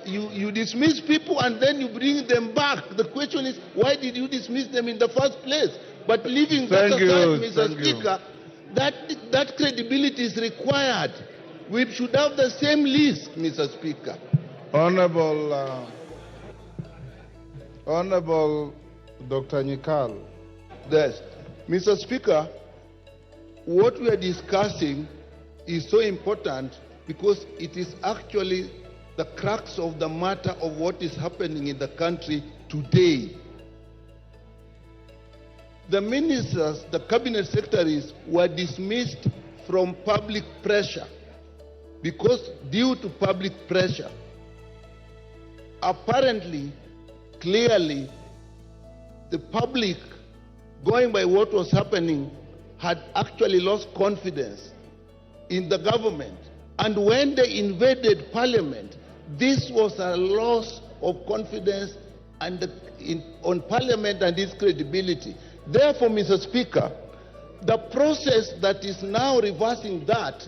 you dismiss people and then you bring them back. The question is, why did you dismiss them in the first place? But leaving that aside, Mr. Speaker, that credibility is required. We should have the same list, Mr. Speaker. Honorable Dr. Nyikal. Yes. Mr. Speaker, what we are discussing is so important because it is actually the crux of the matter of what is happening in the country today. The ministers, the cabinet secretaries were dismissed from public pressure because due to public pressure. Apparently, clearly, the public, going by what was happening, had actually lost confidence in the government. And when they invaded parliament, this was a loss of confidence on parliament and its credibility. Therefore, Mr. Speaker, the process that is now reversing that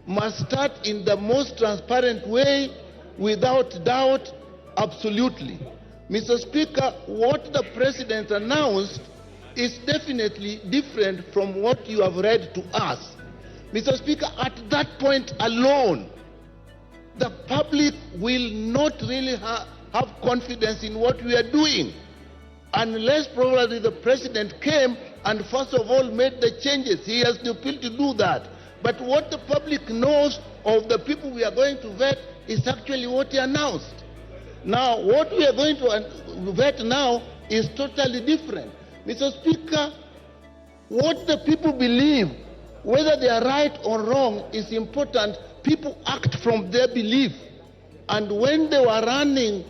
must start in the most transparent way, without doubt, absolutely. Mr. Speaker, what the President announced is definitely different from what you have read to us. Mr. Speaker, at that point alone, the public will not really have confidence in what we are doing, unless probably the President came and first of all made the changes. He has the ability to do that. But what the public knows of the people we are going to vet is actually what he announced. Now, what we are going to vet now is totally different. Mr. Speaker, what the people believe, whether they are right or wrong, is important. People act from their belief. And when they were running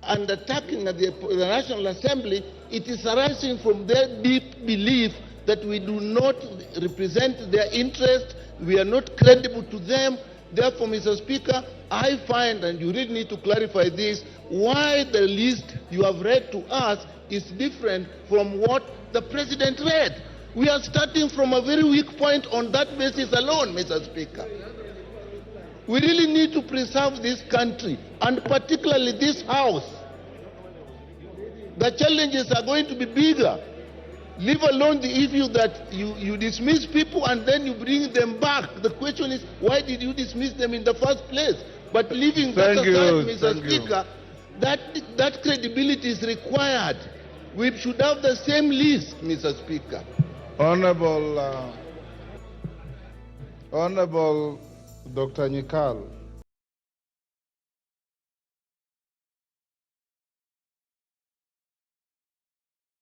and attacking the National Assembly, it is arising from their deep belief that we do not represent their interest, we are not credible to them. Therefore, Mr. Speaker, I find, and you really need to clarify this, why the list you have read to us is different from what the President read. We are starting from a very weak point on that basis alone, Mr. Speaker. We really need to preserve this country, and particularly this House. The challenges are going to be bigger. Leave alone the issue that you dismiss people and then you bring them back. The question is, why did you dismiss them in the first place? But leaving that aside, Mr. Speaker, that credibility is required. We should have the same list, Mr. Speaker. Honorable Dr. Nyikal.